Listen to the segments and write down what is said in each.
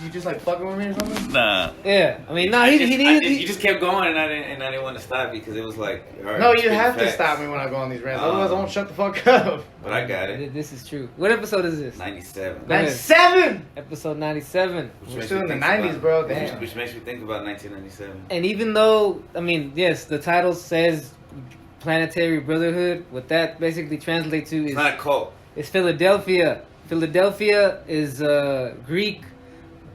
you just like fucking with me or something? Nah. Yeah, I mean, no, You just kept going, and I didn't want to stop you because it was like. All right, No, you spit have to facts. stop me when I go on these rants. Otherwise, I won't shut the fuck up. But I got it. This is true. What episode is this? 97. 97. Episode 97. Which We're makes still me in the think 90s, about- bro. Which, Damn. which makes me think about 1997. And even though, I mean, yes, the title says Planetary Brotherhood, what that basically translates to It's is not a cult. it's Philadelphia. Philadelphia is Greek,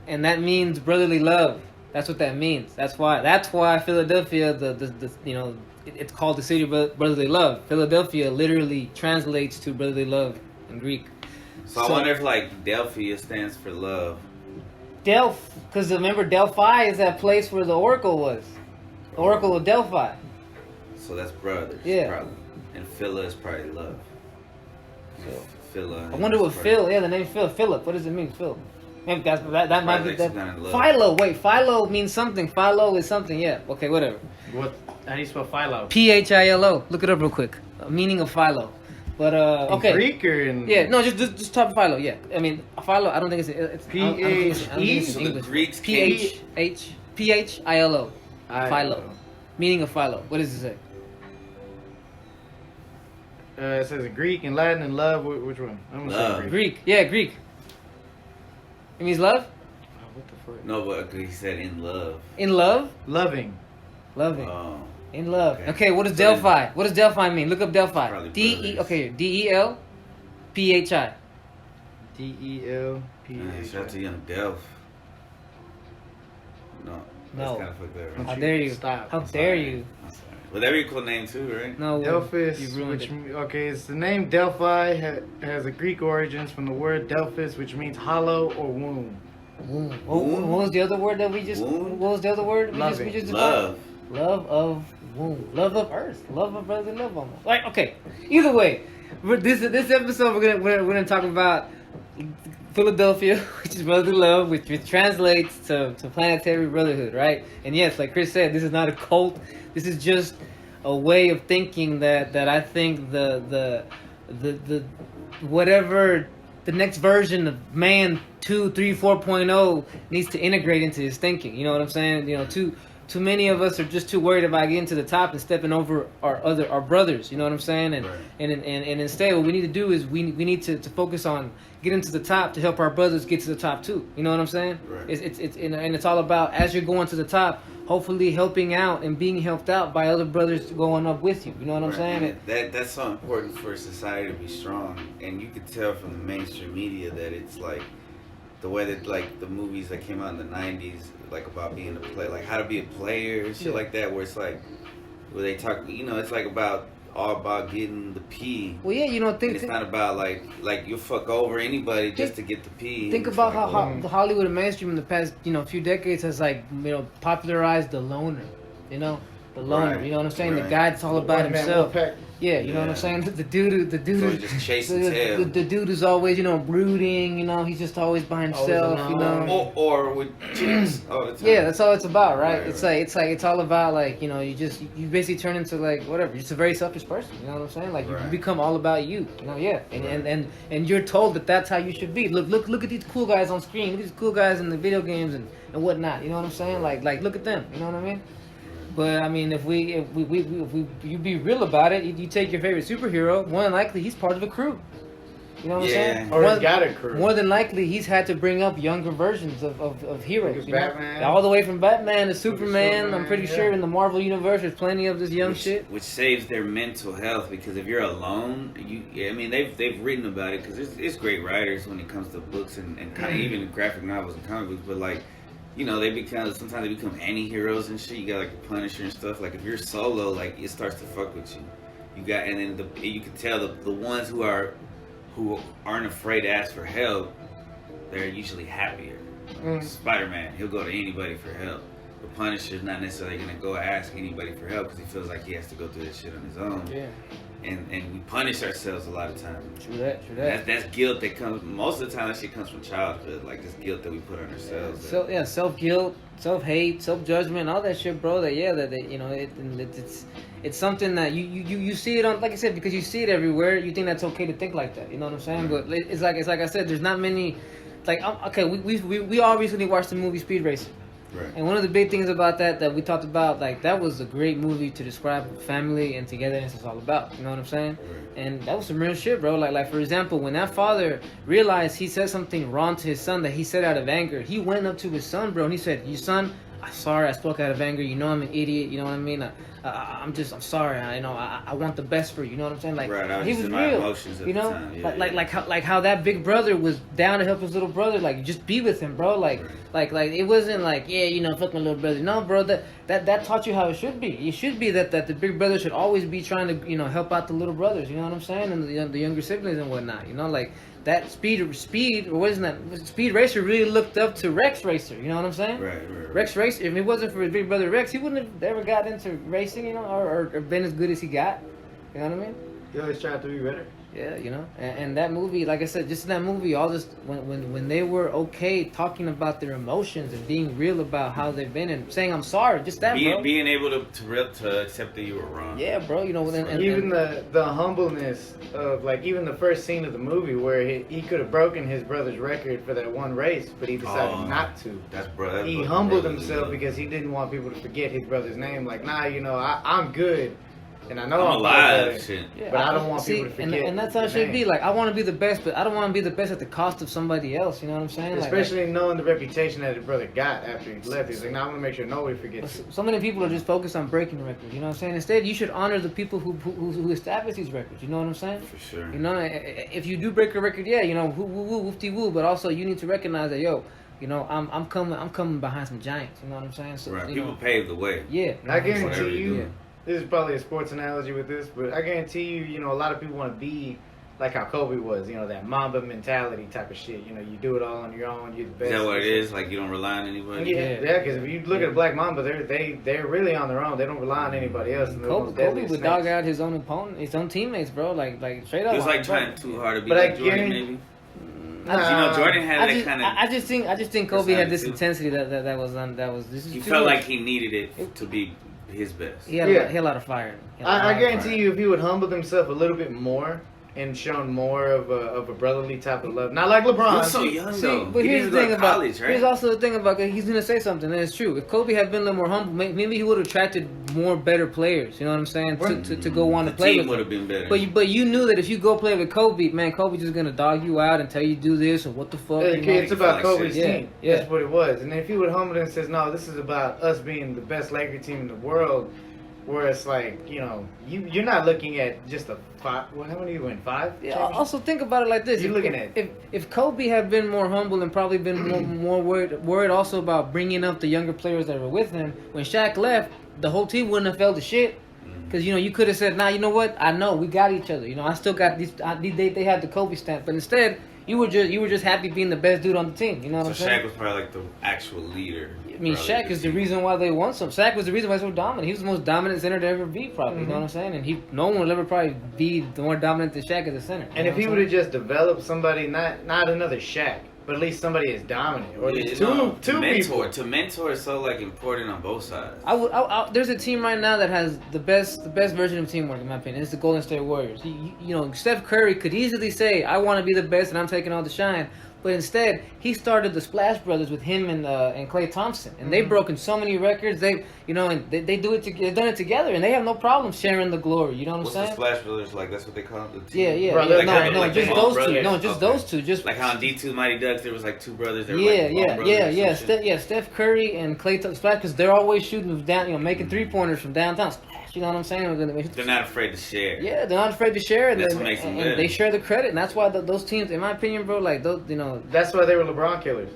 and that means brotherly love. That's what that means. That's why Philadelphia, the you know, it's called the city of brotherly love. Philadelphia literally translates to brotherly love in Greek. So I wonder if like Delphia stands for love. Because remember Delphi is that place where the oracle was, the oracle of Delphi. So that's brothers. Yeah. Probably. And Phila is probably love. Phila. I wonder what Phil. Yeah, the name Phil. Philip. What does it mean, Phil? Maybe that might be like that. some kind of love. Philo. Wait, Philo means something. Philo is something. Yeah. Okay. Whatever. What? How do you spell Philo? Philo. Look it up real quick. Meaning of Philo. But okay. In Greek or in? Yeah. No. Just type Philo. Yeah. I mean Philo. I don't think it's I don't think it's So the English. Greeks Philo. Philo. Meaning of Philo. What does it say? It says Greek and Latin and love. Which one? I'm gonna Love. say Greek. Yeah, Greek. It means love. Oh, what the fuck? No, but he said in love. In love. Loving. Loving. Oh. In love. Okay. Okay, what does So Delphi? What does Delphi mean? Look up Delphi. Probably D-E. brothers. Okay, DELPHI. DELP. Shout out to Young Delph. No. No. That's kind of fucked up, right? How dare you? Stop. How I'm dare sorry. you? I'm sorry. Well, that'd be a cool name too, right? No. Delphis, You ruined which it. okay, it's the name Delphi has a Greek origins from the word Delphis, which means hollow or womb. Womb. What was the other word that we just? Womb? What was the other word Loving. we just Love. Love of womb. Love of earth. Love of brotherly love almost. Like okay. Either way, this episode we're gonna talk about Philadelphia, which is brotherly love, which translates to planetary brotherhood, right? And yes, like Chris said, this is not a cult. This is just a way of thinking that I think the whatever the next version of man 2, 3, 4.0 needs to integrate into his thinking. You know what I'm saying? You know, too many of us are just too worried about getting to the top and stepping over our brothers. You know what I'm saying? And Right. and instead, what we need to do is we need to focus on getting to the top to help our brothers get to the top too. You know what I'm saying? Right. It's and it's all about as you're going to the top, hopefully helping out and being helped out by other brothers going up with you. You know what I'm Right. saying? And that's so important for society to be strong, and you could tell from the mainstream media that it's like the way that like the movies that came out in the '90s, like about being a player, like how to be a player and shit Yeah. like that, where it's like where they talk, you know, it's like all about getting the P. Well, yeah, you know, And think it's not about like you'll fuck over anybody just to Think- get the P. think It's about like, how the Hollywood and mainstream in the past, you know, few decades has like, you know, popularized the loner. You know, the loner. Right, You know what I'm saying? The right. guy that's all about One man, himself. one pack. Yeah, you know what I'm Yeah. saying? The dude So who's he's just chasing the tail. dude who's always, you know, brooding, you know, he's just always by Always himself, you alone. know. Or with chicks all the time. Yeah, that's all it's about, right? Right, It's right. like it's all about like, you know, you basically turn into like whatever. You're just a very selfish person, you know what I'm saying? Like you Right. become all about you, you know, yeah. And Right. and you're told that that's how you should be. Look at these cool guys on screen. Look at these cool guys in the video games and whatnot. You know what I'm saying? Like look at them. You know what I mean? But I mean, if you be real about it, you take your favorite superhero. More than likely, he's part of a crew. You know what Yeah. I'm saying? Or More- he's got a crew. More than likely, he's had to bring up younger versions of heroes. Like You know? Batman. All the way from Batman to Superman. I'm pretty yeah. sure in the Marvel universe, there's plenty of this young which, shit. which saves their mental health, because if you're alone, I mean they've written about it, because it's great writers when it comes to books and kind of even graphic novels and comic books, but like, you know, sometimes they become anti-heroes and shit. You got like the Punisher and stuff. Like if you're solo, like it starts to fuck with you. And then you can tell the ones who aren't afraid to ask for help, they're usually happier. Spider-Man, he'll go to anybody for help. The Punisher's not necessarily gonna go ask anybody for help because he feels like he has to go through this shit on his own. Yeah, And we punish ourselves a lot of times. true that. That's guilt that comes most of the time. That shit comes from childhood, like this guilt that we put on ourselves. Self guilt, self hate, self judgment, all that shit, bro. That you know, it's something that you see it on, like I said, because you see it everywhere. You think that's okay to think like that. You know what I'm saying? But it's like I said, there's not many okay, we all recently watched the movie Speed Racer. Right. And one of the big things about that we talked about, like, that was a great movie to describe what family and togetherness is all about. You know what I'm saying? Right. And that was some real shit, bro. Like for example, when that father realized he said something wrong to his son that he said out of anger, he went up to his son, bro, and he said, "You son, I'm sorry, I spoke out of anger. You know I'm an idiot. You know what I mean? I'm sorry. I want the best for you. You know what I'm saying? Like, Right, I was he just was in my real. emotions at You the know, time. Yeah, like how that big brother was down to help his little brother. Like, just be with him, bro. Like it wasn't like, yeah, fuck my little brother. No, bro, that taught you how it should be. It should be that the big brother should always be trying to help out the little brothers. You know what I'm saying? And the younger siblings and whatnot. Like. That speed, or what isn't that? Speed Racer really looked up to Rex Racer. You know what I'm saying? Right. Rex Racer. If it wasn't for his big brother Rex, he wouldn't have ever got into racing, or been as good as he got. You know what I mean? He always tried to be better. Yeah, and that movie, like I said, just in that movie, all this when they were okay talking about their emotions and being real about how they've been and saying I'm sorry, just that, bro. Being able to accept that you were wrong. Yeah, bro. Even the humbleness of, like, even the first scene of the movie where he could have broken his brother's record for that one race, but he decided not to. He humbled himself because he didn't want people to forget his brother's name. Like, nah, I'm good. And I know I'm alive, good, shit. Yeah, but I don't want people to forget. And that's how it should be. Like, I want to be the best, but I don't want to be the best at the cost of somebody else. You know what I'm saying? Especially knowing the reputation that his brother got after he left. He's like, nah, I want to make sure nobody forgets. So many people are just focused on breaking records. You know what I'm saying? Instead, you should honor the people who establish these records. You know what I'm saying? For sure. If you do break a record, yeah, whoop-de-woo, but also you need to recognize that, I'm coming behind some giants. You know what I'm saying? So, right. People paved the way. Yeah. I guarantee Whatever you. you do. This is probably a sports analogy with this, but I guarantee you, a lot of people want to be like how Kobe was, that Mamba mentality type of shit. You do it all on your own, you're the best. Is that what it is? Like, you don't rely on anybody? Yeah, because if you look at Black Mamba, they're really on their own. They don't rely on anybody else. And Kobe would dog out his own opponent, his own teammates, bro. Like straight up. He was like trying too hard to be but like Jordan, maybe. Jordan had that kind of. I just think Kobe had this intensity that was. He felt like he needed it to be his best. He had a lot of fire. I guarantee you, if he would humble himself a little bit more and shown more of a brotherly type of love, not like LeBron. He's so young though. But here's the thing about college, right? here's also the thing about he's gonna say something, and it's true. If Kobe had been a little more humble, maybe he would have attracted more better players. You know what I'm saying? To go on to play with. The team would have been better. But you knew that if you go play with Kobe, man, Kobe's just gonna dog you out and tell you do this or what the fuck. It's about Kobe's team. Yeah. That's what it was. And if he would humble and says, no, this is about us being the best Laker team in the world. Where it's like, you're not looking at just a 5. Well, how many you win? 5? Yeah. Also, think about it like this: You're looking at if Kobe had been more humble and probably been more worried also about bringing up the younger players that were with him. When Shaq left, the whole team wouldn't have felt the shit. Because you could have said, nah, you know what? I know we got each other. I still got these. They had the Kobe stamp, but instead. You were just happy being the best dude on the team. You know what I'm saying? Shaq was probably like the actual leader. I mean, Shaq is the reason why they won some. Shaq was the reason why they were so dominant. He was the most dominant center to ever be, probably. You know what I'm saying? And no one will ever probably be more dominant than Shaq as a center. And if he would have just developed somebody, not another Shaq, but at least somebody as dominant, or at least two people. To mentor is so like important on both sides. There's a team right now that has the best version of teamwork, in my opinion. It's the Golden State Warriors. Steph Curry could easily say, "I want to be the best, and I'm taking all the shine." But instead, he started the Splash Brothers with him and Klay Thompson, and they've broken so many records. They do it. They've done it together, and they have no problem sharing the glory. You know what I'm saying? What's the Splash Brothers like? That's what they call them. The team? Yeah. Brothers, Just those two. No, just those two. Just like how in D2 Mighty Ducks there was like two brothers. Steph Curry and Klay Thompson, because they're always shooting down, making 3-pointers from downtown. You know what I'm saying? They're not afraid to share. Yeah, they're not afraid to share, and, that's what makes them good. They share the credit, and that's why those teams, in my opinion, bro, like those, That's why they were LeBron killers.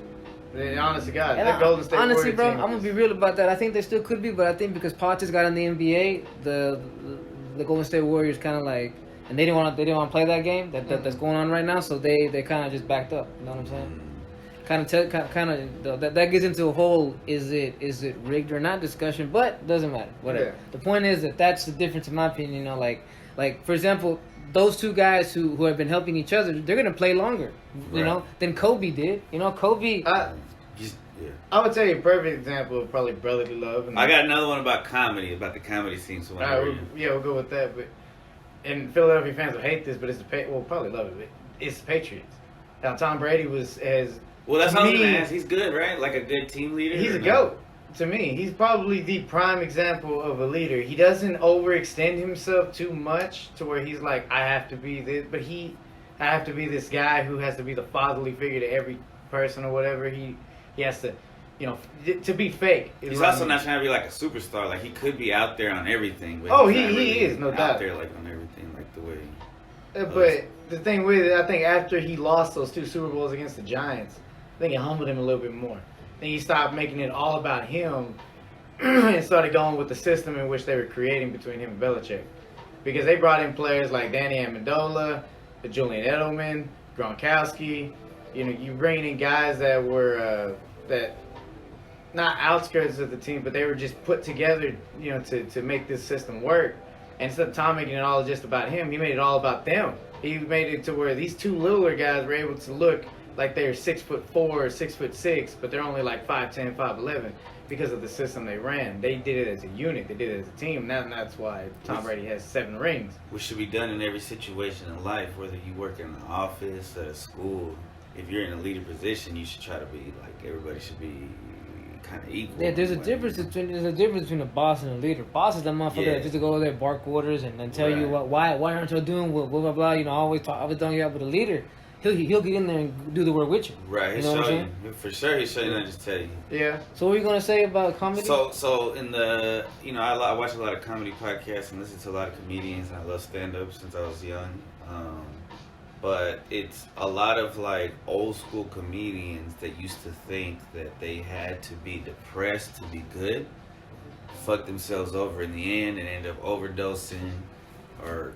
Honest to God, that Golden State honestly, bro, team I'm gonna be real about that. I think they still could be, but I think because Popovich got in the NBA, the Golden State Warriors kind of like, and they didn't want to play that game that's going on right now, so they kind of just backed up. You know what I'm saying? That gets into a whole is it rigged or not discussion, but doesn't matter. Whatever. Yeah. The point is that's the difference in my opinion. Like for example, those two guys who have been helping each other, they're gonna play longer, than Kobe did. Kobe. I would tell you a perfect example of probably brotherly love. I got another one about comedy, about the comedy scene. So we'll go with that. But and Philadelphia fans will hate this, but probably love it. But it's the Patriots. Now Tom Brady Well, that's what I was gonna ask. He's good, right? Like a good team leader. He's a GOAT. To me, he's probably the prime example of a leader. He doesn't overextend himself too much to where he's like, I have to be this, but I have to be this guy who has to be the fatherly figure to every person or whatever. He has to, to be fake. He's also not trying to be like a superstar. Like he could be out there on everything. But he is, no doubt. Out there like on everything, like the way. But the thing with it, I think after he lost those 2 Super Bowls against the Giants, I think it humbled him a little bit more. Then he stopped making it all about him and started going with the system in which they were creating between him and Belichick. Because they brought in players like Danny Amendola, Julian Edelman, Gronkowski. You bringing in guys that were that not outskirts of the team, but they were just put together, to make this system work. And instead of Tom making it all just about him, he made it all about them. He made it to where these 2 littler guys were able to look like they're 6'4" or 6'6", but they're only like 5'10", 5'11", because of the system they ran. They did it as a unit. They did it as a team. And that's why Tom Brady has 7 rings. Which should be done in every situation in life, whether you work in an office, at a school. If you're in a leader position, you should try to be like everybody should be kind of equal. Yeah, there's a difference between a boss and a leader. Boss is that motherfucker that just to go over there, bark orders, and then tell you why aren't you doing blah blah blah. Always don't get up with a leader. He'll get in there and do the work with you. Right, he'll show you. For sure, he'll show you, not just tell you. Yeah. So what are you gonna say about comedy? So in the, I watch a lot of comedy podcasts and listen to a lot of comedians, and I love stand-up since I was young. But it's a lot of like old school comedians that used to think that they had to be depressed to be good, fuck themselves over in the end and end up overdosing. Or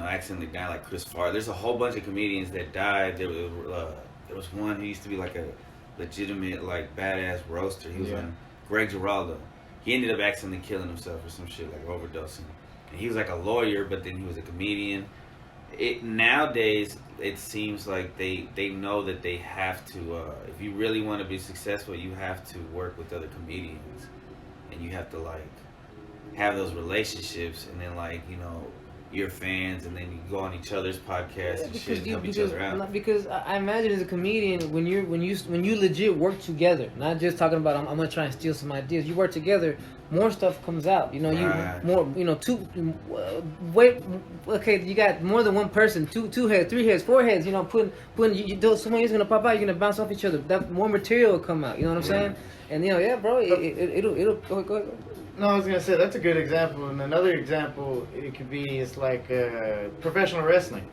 accidentally die like Chris Farley. There's a whole bunch of comedians that died. There was one who used to be like a legitimate like badass roaster. He was on Greg Giraldo. He ended up accidentally killing himself or some shit, like overdosing. And he was like a lawyer, but then he was a comedian. Nowadays it seems like they know that they have to. If you really want to be successful, you have to work with other comedians, and you have to like have those relationships, and then like your fans, and then you go on each other's podcasts and shit and help each other out. Because I imagine as a comedian, when you legit work together, not just talking about I'm gonna try and steal some ideas. You work together, more stuff comes out. You got more than one person, two heads, 3 heads, 4 heads. Putting someone is gonna pop out. You're gonna bounce off each other. That more material will come out. You know what I'm saying? And bro, it'll go ahead. No, I was gonna say that's a good example, and another example it could be is like professional wrestling,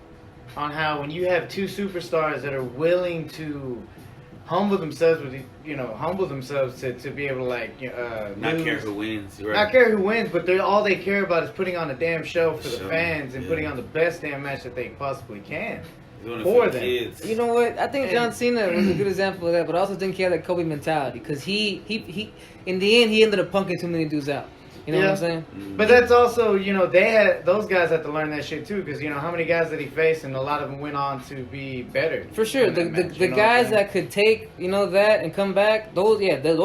on how when you have 2 superstars that are willing to humble themselves to be able to like not care who wins, right? Not care who wins, but all they care about is putting on a damn show for the fans and putting on the best damn match that they possibly can. For them. Kids. You know what? I think John Cena was a good example of that, but I also think he had that Kobe mentality because he in the end he ended up punking too many dudes out. You know what I'm saying? Mm-hmm. But that's also, those guys had to learn that shit too, because how many guys did he face, and a lot of them went on to be better. For sure, the guys that could take that and come back, those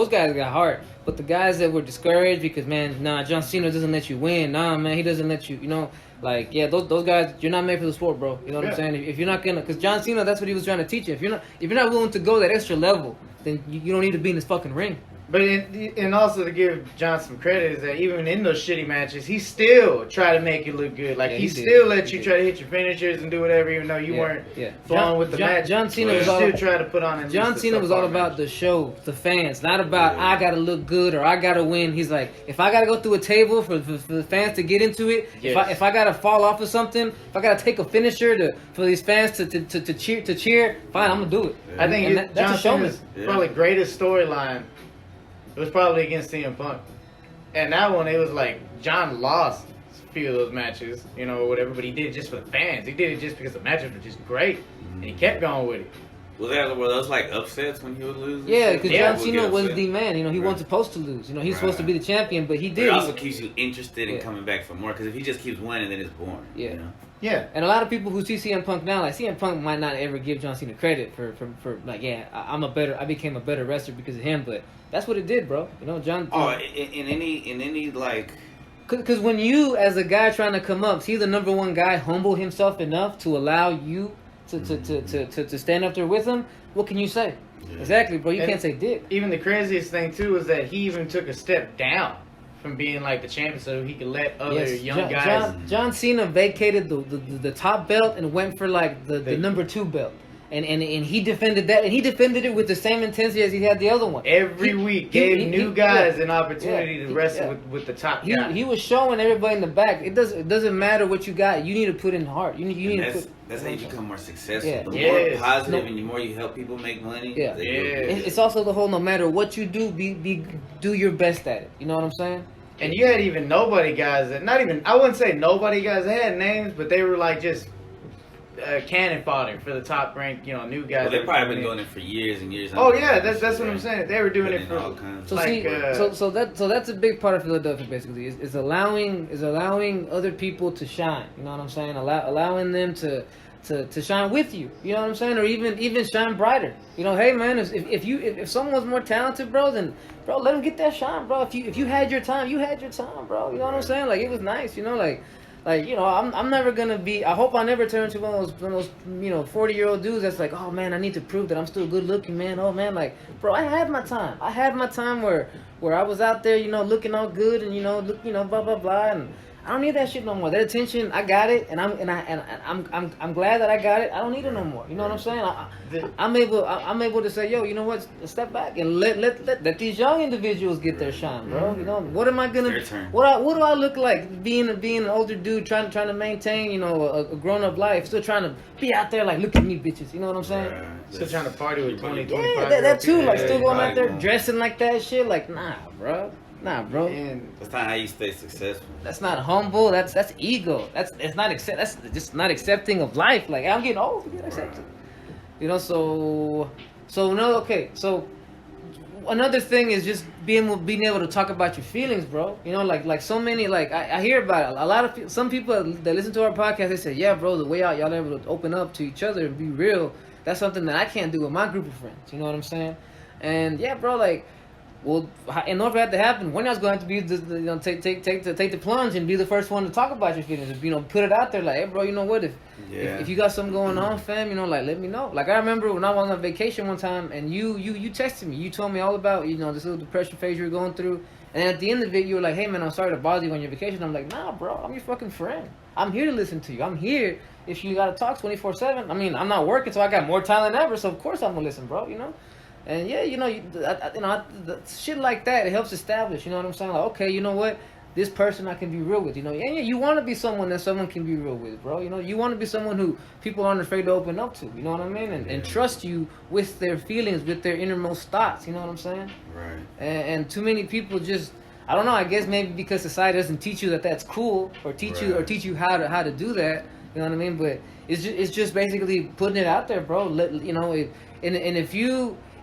guys got heart. But the guys that were discouraged because John Cena doesn't let you win. He doesn't let you. Those guys, you're not made for the sport, bro. You know what I'm saying? If you're not gonna, because John Cena, that's what he was trying to teach you. If you're not willing to go that extra level, then you don't need to be in this fucking ring. But and also to give John some credit is that even in those shitty matches, he still tried to make it look good. Like he still let you try to hit your finishers and do whatever, even though you weren't flowing with the match. John Cena was still try to put on. John Cena was all about the show, the fans, not about I gotta look good or I gotta win. He's like, if I gotta go through a table for the fans to get into it, if I gotta fall off of something, if I gotta take a finisher for these fans to cheer, fine, I'm gonna do it. I think John Cena's probably greatest storyline. It was probably against CM Punk. And that one, it was like, John lost a few of those matches, or whatever, but he did it just for the fans. He did it just because the matches were just great. And he kept going with it. Were those like upsets when he would lose? Yeah, because John Cena was the man. He wasn't supposed to lose. He's supposed to be the champion, but he did. It also keeps you interested in coming back for more, because if he just keeps winning, then it's boring. Yeah. Yeah. And a lot of people who see CM Punk now, like CM Punk might not ever give John Cena credit for I became a better wrestler because of him, but that's what it did, bro. John. In any like. Because when you, as a guy trying to come up, see the number one guy humble himself enough to allow you to stand up there with him, what can you say? Yeah. Exactly, bro. You can't say dick. Even the craziest thing too is that he even took a step down from being like the champion, so he could let other young guys. John Cena vacated the top belt and went for like the number 2 belt. And he defended that, and he defended it with the same intensity as he had the other one. Every week, gave new guys an opportunity to wrestle with the top guy. He was showing everybody in the back. It doesn't matter what you got. You need to put in heart. You need to put. That's how you become more successful. Yeah. The more positive and the more you help people make money. Yeah. It's also the whole, no matter what you do, do your best at it. You know what I'm saying? And you had even nobody guys that, not even, I wouldn't say nobody guys that had names, but they were like just cannon fodder for the top ranked, new guys. Well, they've probably been doing it for years and years. Oh yeah, that's what I'm saying. They were doing it for all kinds. So that's a big part of Philadelphia. Basically, is allowing other people to shine. You know what I'm saying? Allowing them to shine with you. You know what I'm saying? Or even shine brighter. Hey man, if someone's more talented, bro, then bro, let them get that shine, bro. If you had your time, you had your time, bro. You know what I'm saying? Like, it was nice. I'm never gonna be. I hope I never turn into one of those 40-year-old dudes that's like, oh man, I need to prove that I'm still good looking, man. Oh man, like, bro, I had my time. I had my time where I was out there, looking all good and blah blah blah, and I don't need that shit no more. That attention, I got it, and I'm glad that I got it. I don't need it no more. You know what I'm saying? I'm able to say, yo, you know what? Step back and let these young individuals get their shine, bro. What am I gonna? What do I look like being an older dude trying to maintain a grown up life, still trying to be out there like, look at me, bitches. You know what I'm saying? Still trying to party with 20, 25. Yeah, that too. Like, still going out there dressing like that shit. Like, nah, bro. Nah, bro. And that's not how you stay successful. That's not humble. That's ego. That's just not accepting of life. Like, I'm getting old to get accepted. So no. Okay. So another thing is just being able to talk about your feelings, bro. Like so many, like I hear about it. A lot of some people that listen to our podcast, they say, yeah, bro, the way y'all able to open up to each other and be real, that's something that I can't do with my group of friends. You know what I'm saying? And yeah, bro, like. Well, in order for that to happen, one of y'all's going to have to be take the plunge and be the first one to talk about your feelings. Put it out there, like, hey, bro, you know what? If you got something going on, fam, like, let me know. Like, I remember when I was on vacation one time, and you texted me. You told me all about this little depression phase you were going through, and at the end of it, you were like, hey, man, I'm sorry to bother you on your vacation. I'm like, nah, bro, I'm your fucking friend. I'm here to listen to you. I'm here if you gotta talk 24/7. I mean, I'm not working, so I got more time than ever. So of course I'm gonna listen, bro. And yeah, shit like that, it helps establish, you know what I'm saying? Like, okay, you know what? This person I can be real with, Yeah, you want to be someone that someone can be real with, bro. You want to be someone who people aren't afraid to open up to, you know what I mean? And trust you with their feelings, with their innermost thoughts, you know what I'm saying? Right. And too many people just, I don't know, I guess maybe because society doesn't teach you that that's cool, or teach you how to do that, you know what I mean? But it's just basically putting it out there, bro.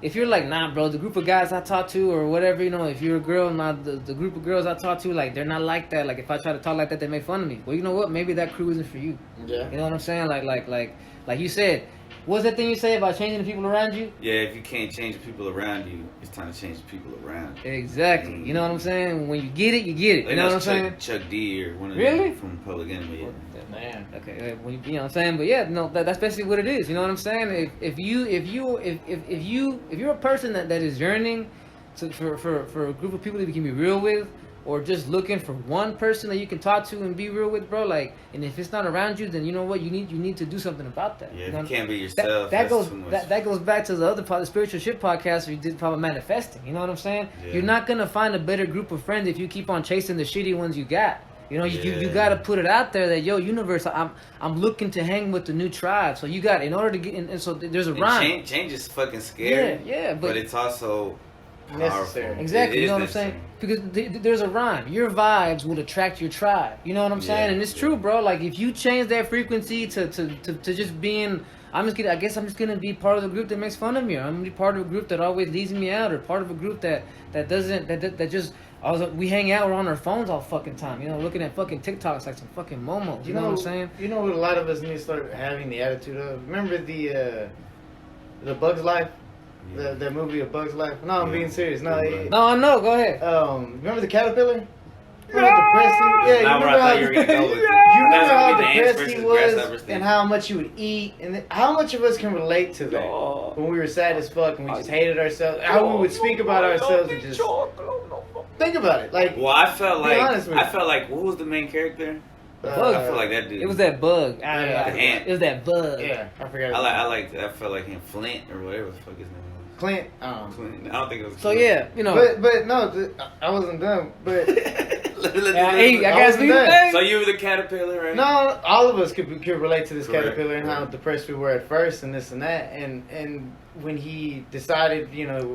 If you're like, nah, bro, the group of guys I talk to or whatever, if you're a girl, the group of girls I talk to, like, they're not like that. Like, if I try to talk like that, they make fun of me. Well, you know what? Maybe that crew isn't for you. Yeah. You know what I'm saying? Like you said, what's that thing you say about changing the people around you? Yeah, if you can't change the people around you, it's time to change the people around you. Exactly. Mm-hmm. You know what I'm saying? When you get it, you get it. You know what I'm saying? Chuck D or one of them from Public Enemy. Yeah. Man. Okay, you know what I'm saying? But yeah, no, that's basically what it is. You know what I'm saying? If you're a person that is yearning for a group of people that you can be real with, or just looking for one person that you can talk to and be real with, bro, like, and if it's not around you, then you know what, you need to do something about that. Yeah, you can't be yourself. That goes back to the other part, the Spiritual Shit podcast, where you did about manifesting. You know what I'm saying? Yeah. You're not gonna find a better group of friends if you keep on chasing the shitty ones you got. You gotta put it out there that, yo, universe, I'm looking to hang with the new tribe. So you got, in order to get in, and so there's a rhyme. Change is fucking scary. Yeah, but it's also necessary. Exactly, you know what I'm saying? Because there's a rhyme. Your vibes will attract your tribe. You know what I'm saying? And it's true, bro. Like, if you change that frequency to just being, I'm just gonna be part of the group that makes fun of me, or I'm gonna be part of a group that always leaves me out, or part of a group that just. We hang out, we're on our phones all fucking time, looking at fucking TikToks like some fucking momos. You know what I'm saying? You know what a lot of us need to start having the attitude of? Remember the Bug's Life? Yeah. The movie of Bug's Life? No, I'm being serious. No, I know. Go ahead. Remember the caterpillar? depressed he was? Yeah, Not where I thought you were gonna go with it. You remember That's how gonna be the ants depressed he versus was grasshoppers thing. and how much you would eat and how much of us can relate to that when we were sad as fuck and we just hated ourselves, how we would speak about ourselves and just think about it. Like, well, I felt be honest with like what was the main character? Bug. I feel like that dude. It was that bug. Yeah, the ant. It was that bug. yeah, I forgot. I felt like him, Flint or whatever the fuck his name was. Clint. Clint. I don't think it was. So Clint. yeah, you know. But no, I wasn't done. But Hey, I I gotta wasn't speak. done. Hey. So you were the caterpillar, right? no, all of us could relate to this Correct, caterpillar and how correct. depressed we were at first and this and that and when he decided,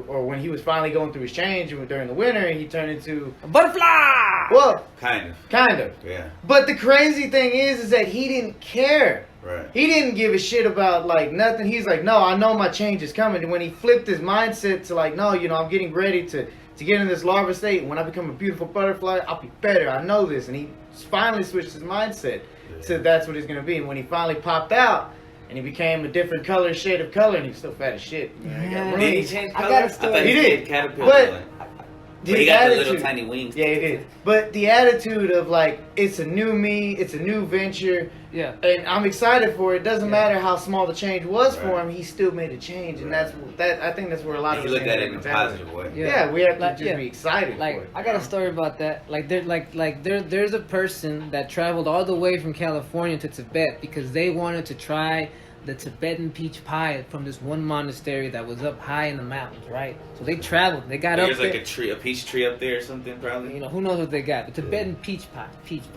or when he was finally going through his change during the winter, he turned into A butterfly. well, Kind of. Yeah. But the crazy thing is that he didn't care. Right. He didn't give a shit about like nothing. He's like, no, I know my change is coming. And when he flipped his mindset to like, no, I'm getting ready to get in this larva state. When I become a beautiful butterfly, I'll be better. I know this. And he finally switched his mindset to that's what he's gonna be. And when he finally popped out and he became a different color, shade of color, and he's still fat as shit. Yeah. Did he change I color? got a I story. thought He did. Caterpillar. But But he got the little tiny wings. Yeah, he did. But the attitude of like, it's a new me, it's a new venture, Yeah. and I'm excited for it. Doesn't Yeah. matter how small the change was for Right. him, he still made a change, and Right. I think that's where a lot He of us looked at end it up in a mentality. positive way. Yeah. Yeah, we have to Like, just yeah. be excited Like for it. I got a story about that. Like there's a person that traveled all the way from California to Tibet because they wanted to try the Tibetan peach pie from this one monastery that was up high in the mountains, right? So they traveled. They got There's up there. like a peach tree up there or something, probably. You know, who knows what they got? The Tibetan peach pie.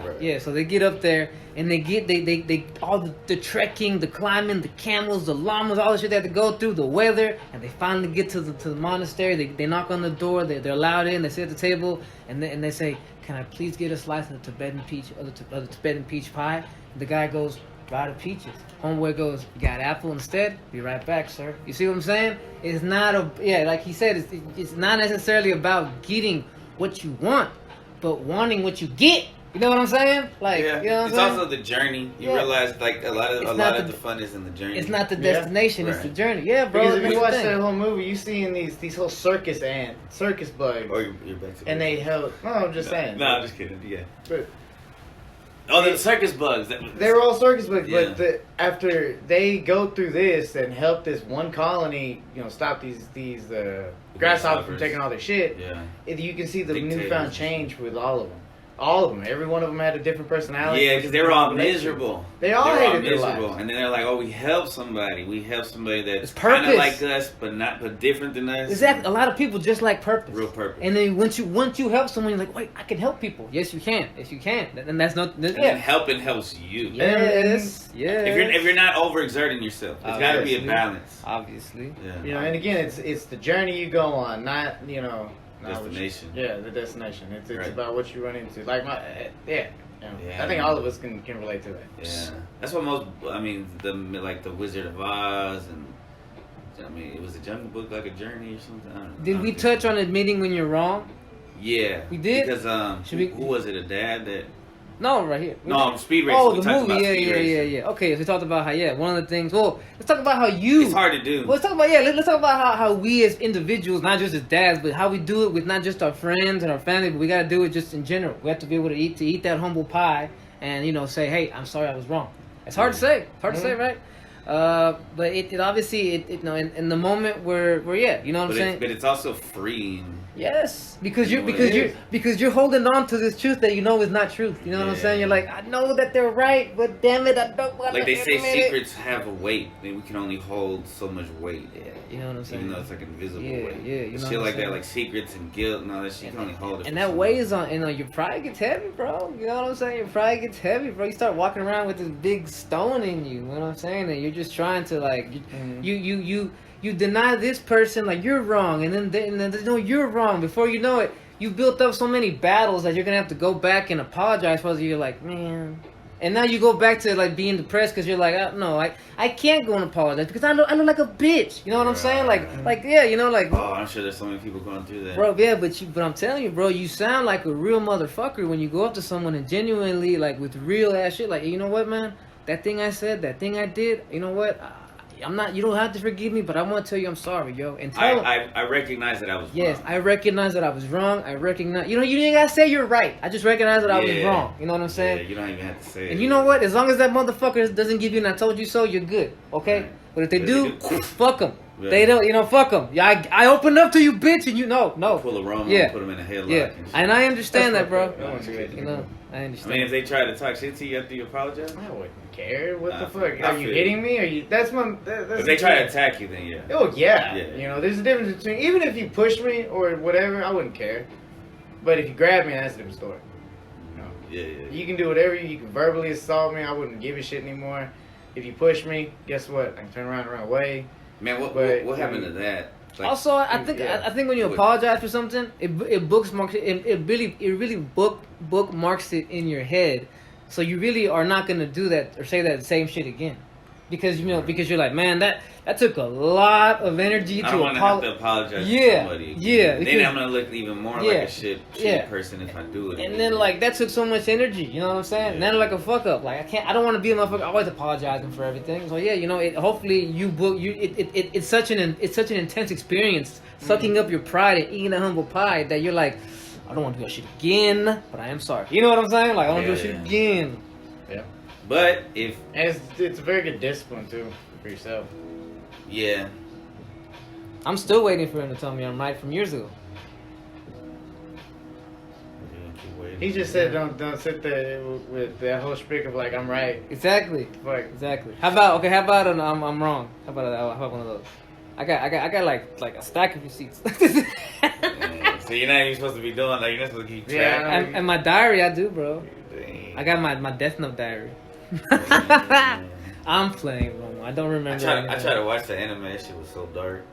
Right. Yeah, so they get up there and they all the trekking, the climbing, the camels, the llamas, all the shit they had to go through, the weather, and they finally get to the monastery. They knock on the door. They're allowed in. They sit at the table and they say, "Can I please get a slice of the Tibetan peach, of the Tibetan peach pie?" The guy goes, "Out of peaches." Homeboy goes, "You got apple instead? Be right back, sir." You see what I'm saying? It's not like he said, it's not necessarily about getting what you want, but wanting what you get. You know what I'm saying? Like, yeah. you know what I'm It's saying? also the journey. You Yeah. realize like a lot of the fun is in the journey. It's not the Yeah. destination, it's Right. the journey. Yeah, bro. Because if that's you the watch thing. that whole movie, you see in these whole circus bugs, Or you're back to and they held. No, I'm just saying. No, I'm just kidding. Yeah. But Oh, the circus bugs. they were all circus bugs, Yeah. but after they go through this and help this one colony, stop these grasshoppers from taking all their shit, Yeah. you can see the Dictators. newfound change with all of them. All of them. Every one of them had a different personality. Yeah, because they were all miserable. They all hated their miserable, lives. and then they're like, "Oh, we help somebody. We help somebody that's It's purpose. kind of like us, but different than us." Exactly. A lot of people just like purpose. Real purpose. And then once you help someone, you're like, wait, I can help people. Yes, you can. Yes, you can. And that's not. And then Yeah. helping helps you. Yes. Yes. If you're not overexerting yourself, it's got to be a Obviously. balance. Obviously. Yeah. And again, it's the journey you go on, not Destination. Yeah, the destination. It's Right. about what you run into. Like Yeah, I think all of us can relate to that. Yeah, that's what most. I mean, the Wizard of Oz, and I mean, it was a Jungle Book like a journey or something. I don't Did know. we touch on admitting when you're wrong? Yeah, We did? because Should we- who was it? A dad that? No, right here. No, Speed Racer. Oh, We the talked movie. about Yeah, Speed yeah, Racer. yeah. Okay, so we talked about how one of the things. Well, let's talk about how you. It's hard to do. Well, let's talk about let's talk about how we as individuals, not just as dads, but how we do it with not just our friends and our family, but we gotta do it just in general. We have to be able to eat that humble pie and say, hey, I'm sorry, I was wrong. It's hard to say. It's hard to say, right? But it obviously in the moment where you know what I'm saying. But it's also freeing. Yes, because You know what it is. you're holding on to this truth that you know is not truth. You know what I'm Yeah. saying? You're like, I know that they're right, but damn it, I don't want to Like they say, admit it. secrets have a weight. I mean, we can only hold so much weight. Yeah, you know what I'm saying. Even though it's like invisible Yeah, weight. yeah, you know shit what I'm like saying? that, like secrets and guilt and all that shit, you can only hold it. And for that so weighs on, your pride gets heavy, bro. You know what I'm saying? Your pride gets heavy, bro. You start walking around with this big stone in you. You know what I'm saying? And you're just trying to you deny this person like you're wrong, and then no, you're wrong. Before you know it, you built up so many battles that you're gonna have to go back and apologize for. You're like, man. And now you go back to like being depressed because you're like, no, I can't go and apologize because I look like a bitch. You know what I'm saying? Like yeah, Oh, I'm sure there's so many people going through that. bro, yeah, but I'm telling you, bro, you sound like a real motherfucker when you go up to someone and genuinely like with real ass shit, like, you know what, man, that thing I said, that thing I did, you know what, I'm not. You don't have to forgive me, but I want to tell you I'm sorry, yo. And tell him. I recognize that I was Yes, wrong. I recognize that I was wrong. I recognize. You know, you ain't gotta say you're right. I just recognize that I was wrong. You know what I'm saying? Yeah, you don't even have to say it. And you know what? As long as that motherfucker doesn't give you an "I told you so," you're good. Okay. Right. But if they But do, they do. fuck them. Yeah. They don't. You know, fuck them. Yeah, I opened up to you, bitch, and you know, no. Pull a Roma Yeah. and put them in a headlock. Yeah, And shit. and I understand that, bro. No one's good. You know, I I understand. mean, if they try to talk shit to you after you apologize, I wouldn't care. What Nah, the I fuck? feel Are you you. hitting me? Are you? That's my. That's if they try to attack you, then yeah. Oh yeah. Yeah. You know, there's a difference between even if you push me or whatever, I wouldn't care. But if you grab me, that's a different story. Yeah. You can do whatever. You can verbally assault me. I wouldn't give a shit anymore. If you push me, guess what? I can turn around and run away. Man, But, what happened to that? Like, Also, I think yeah. I think when you What- apologize for something, it bookmarks it really bookmarks it in your head, so you really are not gonna do that or say that same shit again, because because you're like, man, that took a lot of energy I to don't want to have to apologize Yeah, to somebody. Again. yeah, Then because- I'm gonna look even more like Yeah, a shitty yeah. person if I do it. And again. then like that took so much energy, you know what I'm saying? And then like a fuck up, like I don't want to be a motherfucker always apologizing for everything. So yeah, hopefully it's such an intense experience, sucking up your pride and eating a humble pie that you're like, I don't want to do that shit again, but I am sorry. You know what I'm saying? Like I don't want to do that shit again. Yeah. But if And it's a very good discipline too for yourself. yeah, I'm still waiting for him to tell me I'm right from years ago. He just said don't sit there with that whole spick of like I'm right. Exactly. Fuck. Exactly. How about an I'm wrong? How about one of those? I got like a stack of receipts. Yeah. So you're not even supposed to be doing that. You're not supposed to keep track. Yeah. and my diary, I do, bro. Dang. I got my Death Note diary. I'm playing, bro. I don't remember. I tried to watch the anime. That shit was so dark.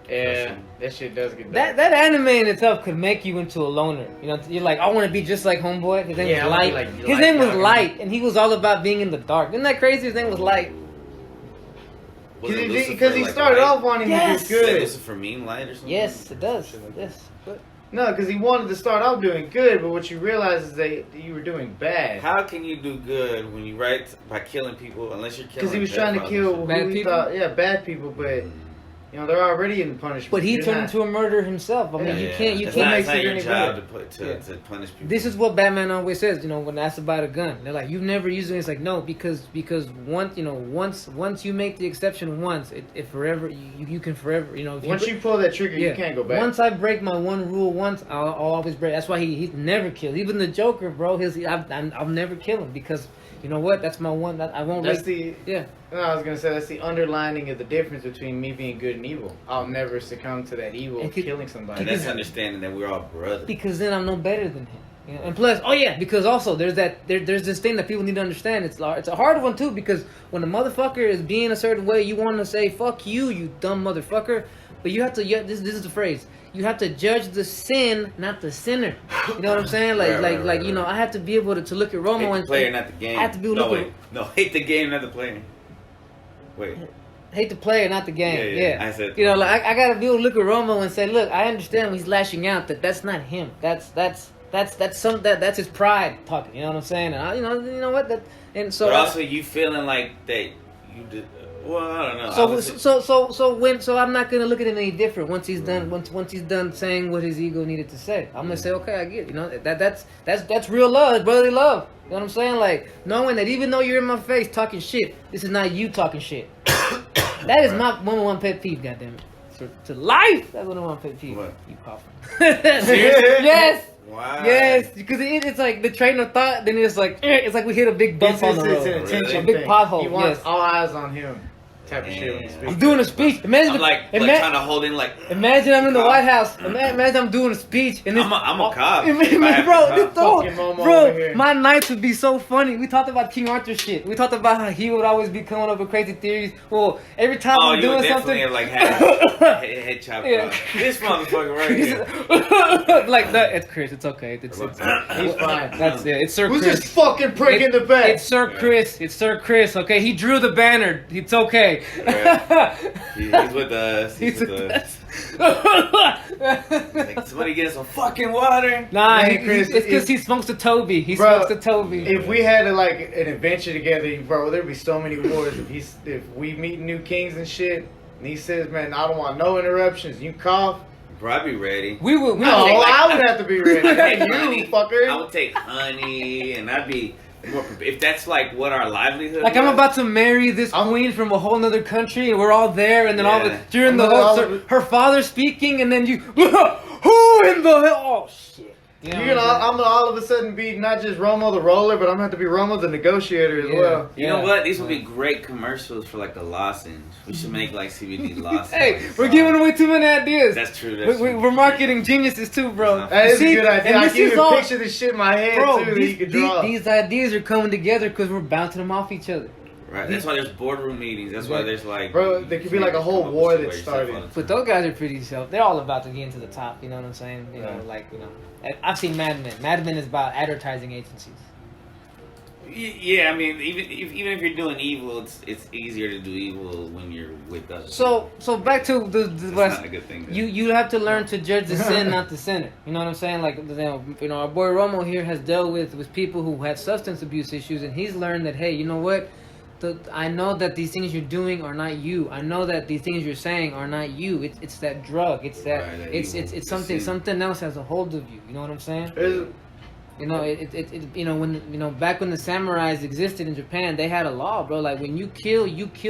Yeah, that shit does get That anime in itself could make you into a loner. You know, you're like, I want to be just like Homeboy. His name Yeah, I was wanna Light. be like His Light name was Yagami. Light, and he was all about being in the dark. Isn't that crazy? His name was Light. Was it Because Lucifer, he like, started light? off wanting Yes. to do good. Lucifer mean light or something? Yes, it does. Shit like that. Yes, but No, because he wanted to start off doing good, but what you realize is that you were doing bad. How can you do good when you write by killing people unless you're killing? Because he was trying to pedophiles kill and Bad who he people? thought, bad people, but you know they're already in punishment. but he You're turned not- into a murderer himself. I mean, Yeah. you can't. It's can't not, make it's not it your any job better. to Yeah. punish people. This is what Batman always says, you know, when asked about a gun. They're like, "You've never used it." It's like, no, because once you make the exception once, it forever you can forever, you know. If Once you pull that trigger, you can't go back. Once I break my one rule once, I'll always break. That's why he's never killed. Even the Joker, bro. I'll never kill him because you know what? That's my one. I won't. That's break. the. Yeah. No, I was gonna say that's the underlining of the difference between me being good and evil. I'll never succumb to that evil And of could- killing somebody. And that's understanding that we're all brothers. Because then I'm no better than him. You know? And plus, because also there's this thing that people need to understand. It's a hard one too because when a motherfucker is being a certain way, you want to say "fuck you, you dumb motherfucker," but you have to. This is the phrase. You have to judge the sin, not the sinner. You know what I'm saying? Like you know, I have to be able to look at Romo Hate the and player, not the game. I have to be able no, to look wait. No, hate the game, not the player. Wait. hate the player, not the game. Yeah, I said you know, like I gotta be able to look at Romo and say, look, I understand when he's lashing out that's not him. That's his pride talking. You know what I'm saying? And you know what that and so. But also, you feeling like that you did. Well, I don't know. So I'm not gonna look at it any different once he's done. Once he's done saying what his ego needed to say, I'm gonna say, okay, I get it. You know that's real love, it's brotherly love. You know what I'm saying? Like knowing that even though you're in my face talking shit, this is not you talking shit. That is my one pet peeve. Goddamn it, to life. That's one pet peeve. What? You coughing? Yes. Why? Yes, because it's like the train of thought. Then it's like we hit a big bump on the road. It's an attention A big thing. pothole, He wants yes. all eyes on him. Type of shit when he Damn. speaks. I'm doing a speech. Imagine, I'm like trying to hold in like. imagine I'm in the White House. Imagine I'm doing a speech and this. I'm a cop. Man, If I have bro, to this cop. whole, Fucking Momo over bro, here. my nights would be so funny. We talked about King Arthur shit. We talked about how he would always be coming up with crazy theories. Well, every time Oh, I'm you would doing definitely something, have like head chop. Yeah. This motherfucker right here. like that. It's Chris. It's okay. It's He's fine. That's it. It's Sir Who's Chris. this fucking prick in the back? It's Sir Chris. It's Sir Chris. Okay, he drew the banner. It's okay. okay. He's with us. He's with us. Like, somebody get us some fucking water. Nah, Man, Chris, it's because he smokes to Toby. He Bro, smokes to Toby. If we had like an adventure together, bro, there'd be so many wars. If we meet new kings and shit, and he says, "Man, I don't want no interruptions." You cough. Bro, I'd be ready. We would. No, I would have to be ready. You fucker. I would take honey, and I'd be more if that's like what our livelihood. Like, I'm about to marry this queen from a whole nother country, and we're all there, and then all the, during the whole her father speaking, and then you, who in the hell? Oh shit! I'm gonna all of a sudden be not just Romo the roller, but I'm gonna have to be Romo the negotiator as well. You know what? These would be great commercials for like the lozenge. We should make like CBD lozenge. Hey, we're giving away too many ideas. That's true. We're marketing geniuses too, bro. That is a good idea. I can even picture this shit in my head too that you could draw. These ideas are coming together because we're bouncing them off each other. Right. That's why there's boardroom meetings. That's why there's like. Bro, there could be like a whole war that started. But those guys are pretty self. They're all about to get into the top. You know what I'm saying? You know, like, you know. I've seen Mad Men. Mad Men is about advertising agencies. Yeah, I mean, even if you're doing evil, it's easier to do evil when you're with others. So back to the not a good thing. You have to learn to judge the sin, not the sinner. You know what I'm saying? Like, you know, our boy Romo here has dealt with people who had substance abuse issues, and he's learned that, hey, you know what? I know that these things you're doing are not you. I know that these things you're saying are not you. It's that drug. It's that. Right, it's something else has a hold of you. You know what I'm saying? You know, you know, when, you know, back when the samurais existed in Japan, they had a law, bro. Like, when you kill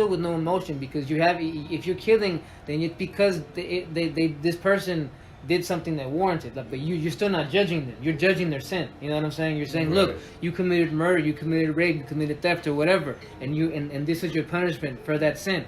with no emotion, because if you're killing, then it's because this person did something that warranted. Like, but you're still not judging them. You're judging their sin. You know what I'm saying? You're saying, look, you committed murder, you committed rape, you committed theft or whatever, and this is your punishment for that sin.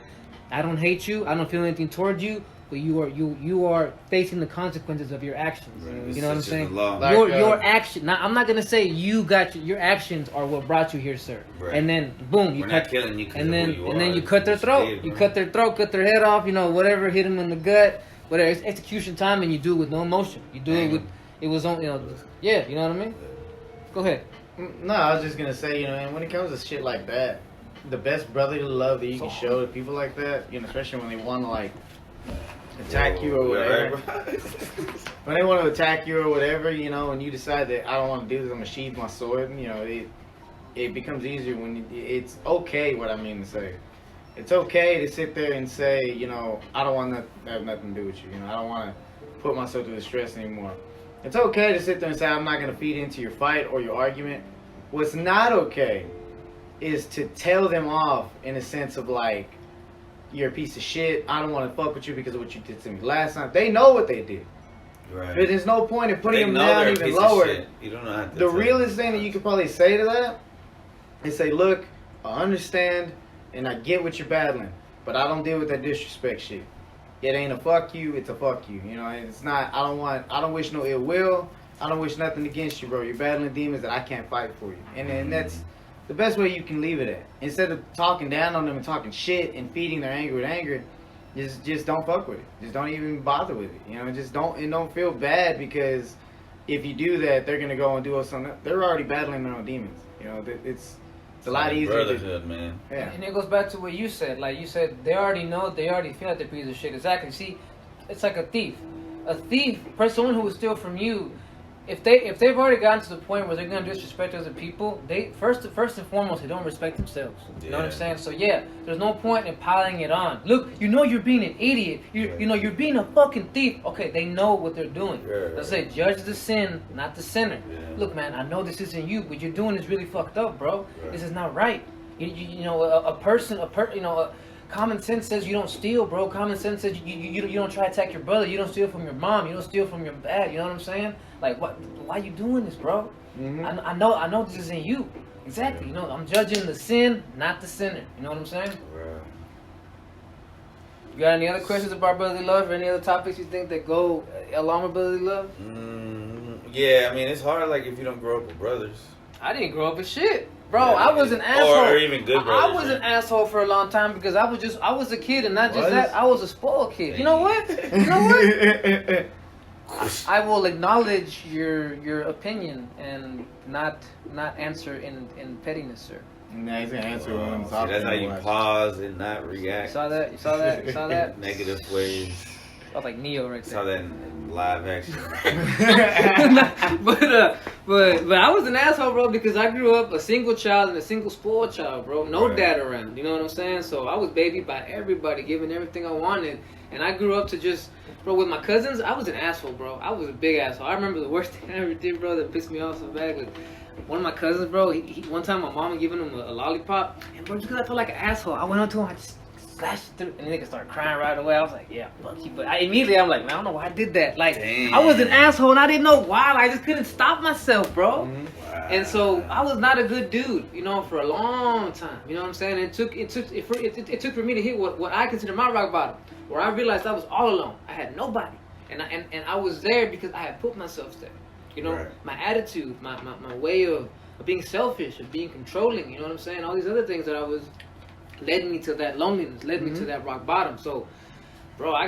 I don't hate you. I don't feel anything towards you. But you are facing the consequences of your actions. Right. You know what I'm saying? Your action. Now, I'm not gonna say you got your actions are what brought you here, sir. Right. And then boom, you cut. Killing you, and then you cut their throat. You cut their throat, cut their head off. You know, whatever, hit them in the gut. Whatever. It's execution time, and you do it with no emotion. You do it with. It was on. You know. Yeah. You know what I mean? Go ahead. No, I was just gonna say, you know, and when it comes to shit like that, the best brotherly love that you can show to people like that, you know, especially when they want to like attack you or whatever. When they want to attack you or whatever, you know, and you decide that I don't want to do this, I'm gonna sheathe my sword. You know, it becomes easier when it's okay. What I mean to say, it's okay to sit there and say, you know, I don't want to have nothing to do with you. You know, I don't want to put myself through the stress anymore. It's okay to sit there and say I'm not gonna feed into your fight or your argument. What's not okay is to tell them off in a sense of like, you're a piece of shit. I don't want to fuck with you because of what you did to me last time. They know what they did. Right. But there's no point in putting them down even lower. You don't know how to the realest thing that you could probably say to that is say, look, I understand and I get what you're battling, but I don't deal with that disrespect shit. It ain't a fuck you, it's a fuck you. You know, it's not, I don't wish no ill will. I don't wish nothing against you, bro. You're battling demons that I can't fight for you. And that's the best way you can leave it at. Instead of talking down on them and talking shit and feeding their anger with anger, just don't fuck with it. Just don't even bother with it. You know, just don't feel bad, because if you do that, they're gonna go and do something. They're already battling their own demons. You know, it's a lot easier. Brotherhood, man. Yeah. And it goes back to what you said. Like you said, they already know. They already feel like they're piece of shit. Exactly. See, it's like a thief. A thief, someone who would steal from you. If they've already gotten to the point where they're gonna disrespect other people, they first and foremost they don't respect themselves. You know what I'm saying? So yeah, there's no point in piling it on. Look, you know you're being an idiot. You know you're being a fucking thief. Okay, they know what they're doing. Let's say judge the sin, not the sinner. Look, man, I know this isn't you. What you're doing is really fucked up, bro. This is not right. You know, common sense says you don't steal, bro. Common sense says you don't try to attack your brother. You don't steal from your mom. You don't steal from your dad. You know what I'm saying? Like, what? Why you doing this, bro? Mm-hmm. I know this isn't you. Exactly. You know, I'm judging the sin, not the sinner. You know what I'm saying? Right. You got any other questions about brotherly love, or any other topics you think that go along with brotherly love? Yeah, I mean, it's hard. Like, if you don't grow up with brothers. I didn't grow up with shit. Bro, yeah, I was an asshole. Or even good brothers. I was an asshole for a long time because I was a kid, and not just that, I was a spoiled kid. You know what? I will acknowledge your opinion and not answer in pettiness, sir. Nah, he's gonna answer when I'm See, talking. that's how you pause and not react. You saw that? You saw that? You saw that? Negative ways. I was like Neo right Saw there. that in live action. but I was an asshole, bro, because I grew up a single child and a single spoiled child, bro. No Right. dad around. You know what I'm saying? So I was babied by everybody, given everything I wanted, and I grew up to just, bro, with my cousins. I was an asshole, bro. I was a big asshole. I remember the worst thing I ever did, bro, that pissed me off so bad. Was one of my cousins, bro. He one time my mom giving him a lollipop, and bro, just because I felt like an asshole, I went up to him, I just slashed it through, and the nigga started crying right away. I was like, yeah, fuck you. But immediately I'm like, man, I don't know why I did that. Like, Damn. I was an asshole, and I didn't know why. Like, I just couldn't stop myself, bro. Mhm. Wow. And so I was not a good dude, you know, for a long time. You know what I'm saying? It took for me to hit what I consider my rock bottom, where I realized I was all alone. I had nobody, and I was there because I had put myself there. You know, Right. my attitude, my way of being selfish, of being controlling. You know what I'm saying? All these other things that I was led me to that loneliness, led me to that rock bottom. So, bro, I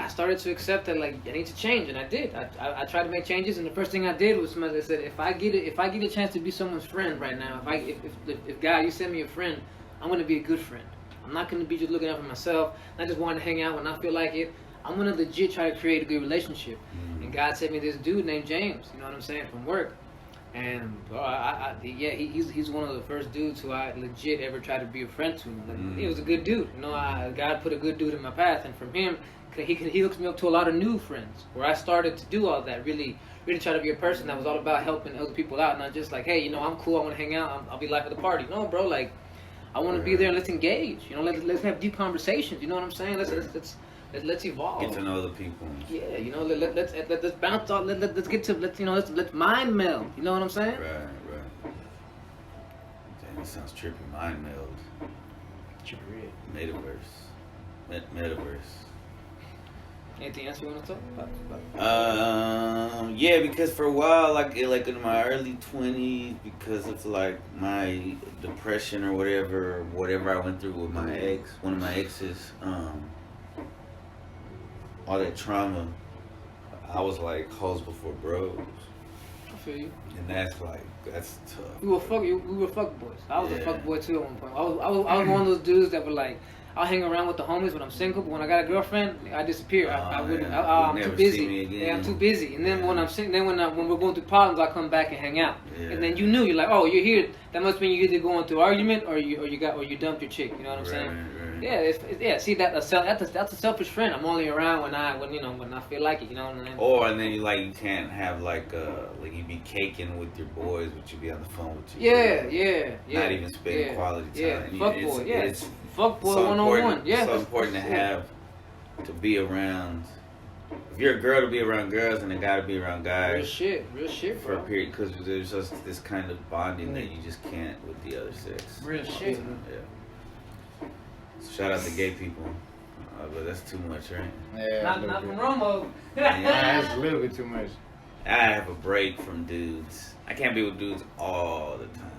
started to accept that, like, I need to change, and I did. I tried to make changes, and the first thing I did was, I said, if I get a chance to be someone's friend right now, if God, you send me a friend, I'm gonna be a good friend. I'm not gonna be just looking out for myself, not just wanting to hang out when I feel like it. I'm gonna legit try to create a good relationship. And God sent me this dude named James. You know what I'm saying? From work. And bro, he's one of the first dudes who I legit ever tried to be a friend to. Like, he was a good dude, you know. God put a good dude in my path, and from him, he hooks me up to a lot of new friends. Where I started to do all that, really try to be a person that was all about helping other people out, not just like, hey, you know, I'm cool, I want to hang out, I'll be life of the party. No, bro, like, I want to be there and let's engage. You know, let's have deep conversations. You know what I'm saying? Let's evolve. Get to know the people. Yeah, you know, let's bounce off. Let's mind meld. You know what I'm saying? Right. Damn, that sounds trippy. Mind meld. Metaverse. Anything else you want to talk about? Yeah, because for a while, like in my early 20s, because of like my depression or whatever I went through with one of my exes, all that trauma, I was like hoes before bros. I feel you. And that's tough. We were fuck boys. I was a Yeah. fuck boy too at one point. I was one of those dudes that were like, I'll hang around with the homies when I'm single, but when I got a girlfriend, I disappear. I wouldn't. Yeah. I'm You'll too never see me busy. again. Yeah, I'm too busy. And then Yeah. when I'm single, when we're going through problems, I come back and hang out. Yeah. And then you're like, oh, you're here. That must mean you're either going through argument or you dumped your chick. You know what I'm saying? Right. Yeah, see that's a selfish friend. I'm only around when I feel like it, you know. And then you can't have you be caking with your boys, but you be on the phone with your girl. Yeah. Not even spending quality time. Yeah, And fuck it's- boy. Yeah, it's fuck boy so 101. important- Yeah, so important to be around. If you're a girl, to be around girls, and a guy to be around guys. Real shit, For bro. a period, because there's just this kind of bonding that you just can't with the other sex. Real shit. Yeah. So shout out to gay people, but that's too much, right? Yeah, Not from Romo. That's a little bit too much. I have a break from dudes. I can't be with dudes all the time.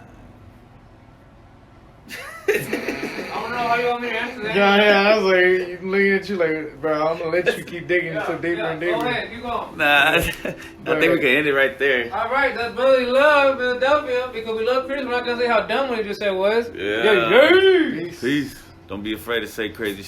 I don't know how you want me to answer that. Yeah, I was like looking at you like, bro, I'm gonna let you keep digging so deeper and deeper. Go ahead, you go. Nah, I think we can end it right there. All right, that's brotherly love, Philadelphia, because we love Chris. We're not gonna say how dumb what he just said was. Yeah. Yay. Peace. Peace. Don't be afraid to say crazy